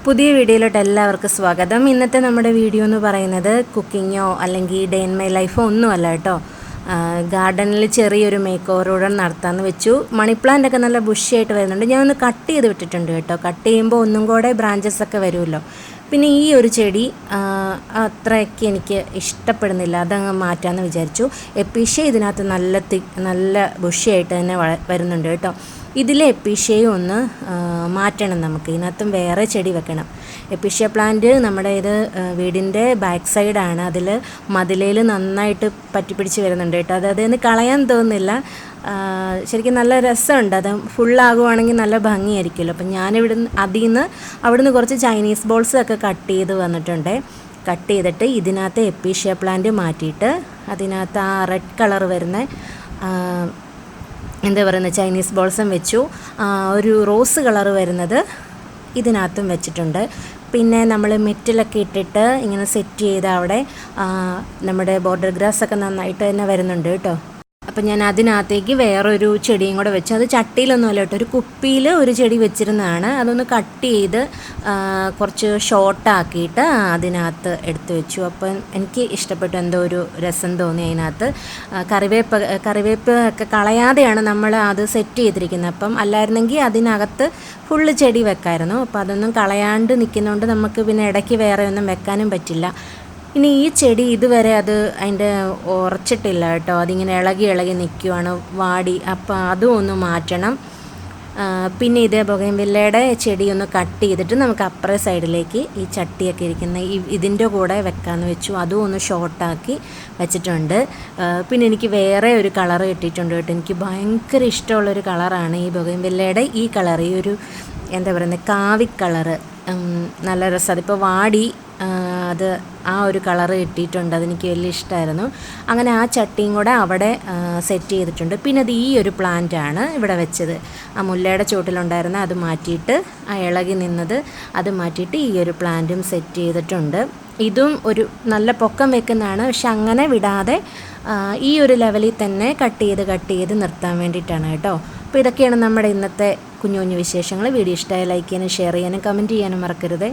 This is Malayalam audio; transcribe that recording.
പുതിയ വീഡിയോയിലോട്ട് എല്ലാവർക്കും സ്വാഗതം. ഇന്നത്തെ നമ്മുടെ വീഡിയോ എന്ന് പറയുന്നത് കുക്കിങ്ങോ അല്ലെങ്കിൽ ഡേ ഇൻ മൈ ലൈഫോ ഒന്നുമല്ല കേട്ടോ. ഗാർഡനിൽ ചെറിയൊരു മേക്ക് ഓവറോടെ നടത്താമെന്ന് വെച്ചു. മണി പ്ലാന്റ് ഒക്കെ നല്ല ബുഷിയായിട്ട് വരുന്നുണ്ട്. ഞാനൊന്ന് കട്ട് ചെയ്ത് വിട്ടിട്ടുണ്ട് കേട്ടോ. കട്ട് ചെയ്യുമ്പോൾ ഒന്നും കൂടെ ബ്രാഞ്ചസ് ഒക്കെ വരുമല്ലോ. പിന്നെ ഈ ഒരു ചെടി അത്രയ്ക്ക് എനിക്ക് ഇഷ്ടപ്പെടുന്നില്ല, അതങ്ങ് മാറ്റാമെന്ന് വിചാരിച്ചു. എപ്പീഷ്യ ഇതിനകത്ത് നല്ല ബുഷിയായിട്ട് തന്നെ വരുന്നുണ്ട് കേട്ടോ. ഇതിലെ എപ്പീഷ്യയും ഒന്ന് മാറ്റണം നമുക്ക്. ഇതിനകത്തും വേറെ ചെടി വെക്കണം. എപ്പീഷ്യ പ്ലാന്റ് നമ്മുടെ ഇത് വീടിൻ്റെ ബാക്ക് സൈഡാണ്. അതിൽ മതിലയിൽ നന്നായിട്ട് പറ്റിപ്പിടിച്ച് വരുന്നുണ്ട് കേട്ടോ. അതിന് കളയാൻ തോന്നുന്നില്ല. ശരിക്കും നല്ല രസമുണ്ട്. അത് ഫുള്ളാകുവാണെങ്കിൽ നല്ല ഭംഗിയായിരിക്കുമല്ലോ. അപ്പം അവിടുന്ന് കുറച്ച് ചൈനീസ് ബോൾസ് ഒക്കെ കട്ട് ചെയ്ത് വന്നിട്ടുണ്ട്. കട്ട് ചെയ്തിട്ട് ഇതിനകത്ത് എപ്പീഷ്യ പ്ലാന്റ് മാറ്റിയിട്ട് അതിനകത്ത് ആ റെഡ് കളർ വരുന്ന എന്താ പറയുന്നത് ചൈനീസ് ബോൾസം വെച്ചു. ഒരു റോസ് കളർ വരുന്നത് ഇതിനകത്തും വെച്ചിട്ടുണ്ട്. പിന്നെ നമ്മൾ മെറ്റിലൊക്കെ ഇട്ടിട്ട് ഇങ്ങനെ സെറ്റ് ചെയ്ത് അവിടെ നമ്മുടെ ബോർഡർ ഗ്രാസ് ഒക്കെ നന്നായിട്ട് തന്നെ വരുന്നുണ്ട് കേട്ടോ. അപ്പം ഞാൻ അതിനകത്തേക്ക് വേറൊരു ചെടിയും കൂടെ വെച്ചു. അത് ചട്ടിയിലൊന്നുമല്ല കേട്ടോ, ഒരു കുപ്പിയിൽ ഒരു ചെടി വെച്ചിരുന്നതാണ്. അതൊന്ന് കട്ട് ചെയ്ത് കുറച്ച് ഷോർട്ടാക്കിയിട്ട് അതിനകത്ത് എടുത്ത് വെച്ചു. അപ്പം എനിക്ക് ഇഷ്ടപ്പെട്ടു, എന്തോ ഒരു രസം തോന്നി അതിനകത്ത്. കറിവേപ്പ് ഒക്കെ കളയാതെയാണ് നമ്മൾ അത് സെറ്റ് ചെയ്തിരിക്കുന്നത്. അപ്പം അല്ലായിരുന്നെങ്കിൽ അതിനകത്ത് ഫുള്ള് ചെടി വെക്കായിരുന്നു. അപ്പോൾ അതൊന്നും കളയാണ്ട് നിൽക്കുന്നതുകൊണ്ട് നമുക്ക് പിന്നെ ഇടയ്ക്ക് വേറെ ഒന്നും വെക്കാനും പറ്റില്ല. ഇനി ഈ ചെടി ഇതുവരെ അതിൻ്റെ ഉറച്ചിട്ടില്ല കേട്ടോ. അതിങ്ങനെ ഇളകി നിൽക്കുവാണ്, വാടി. അപ്പോൾ അതും ഒന്ന് മാറ്റണം. പിന്നെ ഇതേ ബൊഗൈൻവില്ലയുടെ ചെടി ഒന്ന് കട്ട് ചെയ്തിട്ട് നമുക്ക് അപ്പുറ സൈഡിലേക്ക് ഈ ചട്ടിയൊക്കെ ഇരിക്കുന്ന ഇതിൻ്റെ കൂടെ വെക്കാമെന്ന് വെച്ചു. അതും ഒന്ന് ഷോർട്ടാക്കി വെച്ചിട്ടുണ്ട്. പിന്നെ എനിക്ക് വേറെ ഒരു കളറ് കിട്ടിയിട്ടുണ്ട് കേട്ടോ. എനിക്ക് ഭയങ്കര ഇഷ്ടമുള്ളൊരു കളറാണ് ഈ ബൊഗൈൻവില്ലയുടെ ഈ കളർ. ഈ ഒരു എന്താ പറയുന്നത് കാവി കളറ് നല്ല രസം. അതിപ്പോൾ വാടി അത് ആ ഒരു കളറ് കിട്ടിയിട്ടുണ്ട്. അതെനിക്ക് വലിയ ഇഷ്ടമായിരുന്നു. അങ്ങനെ ആ ചട്ടിയും കൂടെ അവിടെ സെറ്റ് ചെയ്തിട്ടുണ്ട്. പിന്നെ അത് ഈ ഒരു പ്ലാന്റാണ് ഇവിടെ വെച്ചത്. ആ മുല്ലയുടെ ചുവട്ടിലുണ്ടായിരുന്ന അത് മാറ്റിയിട്ട്, ആ ഇളകി നിന്നത് അത് മാറ്റിയിട്ട് ഈ ഒരു പ്ലാന്റും സെറ്റ് ചെയ്തിട്ടുണ്ട്. ഇതും ഒരു നല്ല പൊക്കം വെക്കുന്നതാണ്, പക്ഷെ അങ്ങനെ വിടാതെ ഈ ഒരു ലെവലിൽ തന്നെ കട്ട് ചെയ്ത് നിർത്താൻ വേണ്ടിയിട്ടാണ് കേട്ടോ. അപ്പോൾ ഇതൊക്കെയാണ് നമ്മുടെ ഇന്നത്തെ കുഞ്ഞു കുഞ്ഞു വിശേഷങ്ങൾ. വീഡിയോ ഇഷ്ടമായി ലൈക്ക് ചെയ്യാനും ഷെയർ ചെയ്യാനും കമൻറ്റ് ചെയ്യാനും മറക്കരുത്.